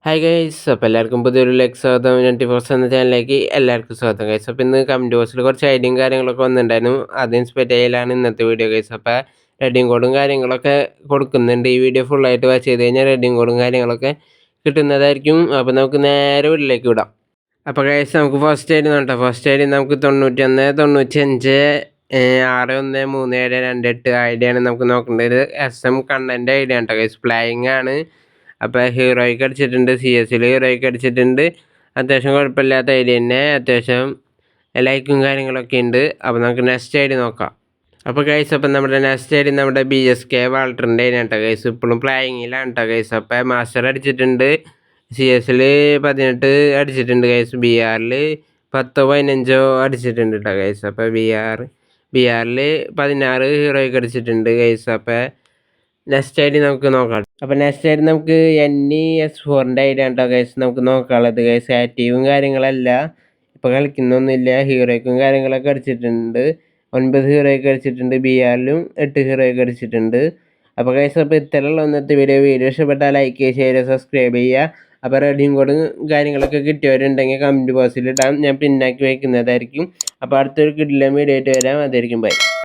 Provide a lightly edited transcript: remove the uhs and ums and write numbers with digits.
Hi guys, അപ്പോൾ എല്ലാവർക്കും പുതിയൊരു സ്വാഗതം. 24 എന്ന ചാനലിലേക്ക് എല്ലാവർക്കും സ്വാഗതം ഗൈസ്. അപ്പോൾ ഇന്ന് കമൻറ്റ് ബോക്സിൽ കുറച്ച് ഐഡിയയും കാര്യങ്ങളൊക്കെ വന്നിട്ടുണ്ടായിരുന്നു. അത് ഇൻസ്പെക്ട് ചെയ്യലാണ് ഇന്നത്തെ വീഡിയോ ഗൈസ്. അപ്പോൾ റെഡിയും കോഡും കാര്യങ്ങളൊക്കെ കൊടുക്കുന്നുണ്ട്. ഈ വീഡിയോ ഫുള്ളായിട്ട് വാച്ച് ചെയ്ത് കഴിഞ്ഞാൽ റെഡിയും കോഡും കാര്യങ്ങളൊക്കെ കിട്ടുന്നതായിരിക്കും. അപ്പോൾ നമുക്ക് നേരെ വീട്ടിലേക്ക് വിടാം. അപ്പോൾ ഗൈസ്, നമുക്ക് ഫസ്റ്റ് ഐഡി നോക്കാം. ഫസ്റ്റ് ഐഡി നമുക്ക് 91 95 613728 ഐഡിയാണ് നമുക്ക് നോക്കേണ്ടത്. SM കണ്ണൻ്റെ ഐഡിയ ആണ് കേട്ടോ ഗൈസ്. ഫ്ലൈയിങ് ആണ്. അപ്പോൾ ഹീറോയ്ക്ക് അടിച്ചിട്ടുണ്ട്, CS ഹീറോയ്ക്ക് അടിച്ചിട്ടുണ്ട്. അത്യാവശ്യം കുഴപ്പമില്ലാത്ത ഐഡിയ തന്നെ, അത്യാവശ്യം ലൈക്കും കാര്യങ്ങളൊക്കെ ഉണ്ട്. അപ്പോൾ നമുക്ക് നെക്സ്റ്റ് ഐഡി നോക്കാം. അപ്പോൾ ഗൈസ്, അപ്പം നമ്മുടെ നെക്സ്റ്റ് ഐഡി നമ്മുടെ BSK വാൾട്ടറിൻ്റെ ഐഡിയ കേട്ടോ ഗൈസ്. ഇപ്പോഴും ഫ്ലൈയിങ്ങിലാണ് കേട്ടോ ഗൈസ്. അപ്പോൾ മാസ്റ്റർ അടിച്ചിട്ടുണ്ട്, CS 18 അടിച്ചിട്ടുണ്ട് ഗൈസ്. BR 10 15 അടിച്ചിട്ടുണ്ട് കേട്ടോ ഗൈസ്. അപ്പോൾ BR 16 ഹീറോയ്ക്ക് അടിച്ചിട്ടുണ്ട് ഗൈസ്. അപ്പോൾ നെക്സ്റ്റ് ഐഡി നമുക്ക് നോക്കാം. അപ്പോൾ നെക്സ്റ്റ് ഐഡി നമുക്ക് NES4ൻ്റെ ഐഡിയ കേട്ടോ ഗൈസ്. നമുക്ക് നോക്കാനുള്ളത് ഗൈസ്. ആക്റ്റീവും കാര്യങ്ങളല്ല, ഇപ്പോൾ കളിക്കുന്നൊന്നുമില്ല. ഹീറോയ്ക്കും കാര്യങ്ങളൊക്കെ അടിച്ചിട്ടുണ്ട്. 9 ഹീറോയ്ക്ക് അടിച്ചിട്ടുണ്ട്. BR 8 ഹീറോയ്ക്ക് അടിച്ചിട്ടുണ്ട്. അപ്പോൾ ഗൈസ്, അപ്പോൾ ഇത്തരമുള്ള ഒന്നത്തെ വീഡിയോ ഇഷ്ടപ്പെട്ടാൽ ലൈക്ക് ചെയ്യുക, ഷെയർ ചെയ്യുക, സബ്സ്ക്രൈബ് ചെയ്യുക. അപ്പോൾ റെഡിയും കോഡും കാര്യങ്ങളൊക്കെ കിട്ടിയവരുണ്ടെങ്കിൽ കമൻറ്റ് ബോക്സിൽ ഇടാം, ഞാൻ പിന്നാക്കി വയ്ക്കുന്നതായിരിക്കും. അപ്പോൾ അടുത്തൊരു കിടിലൻ വീഡിയോ ആയിട്ട് വരാം. അതായിരിക്കും ബൈ.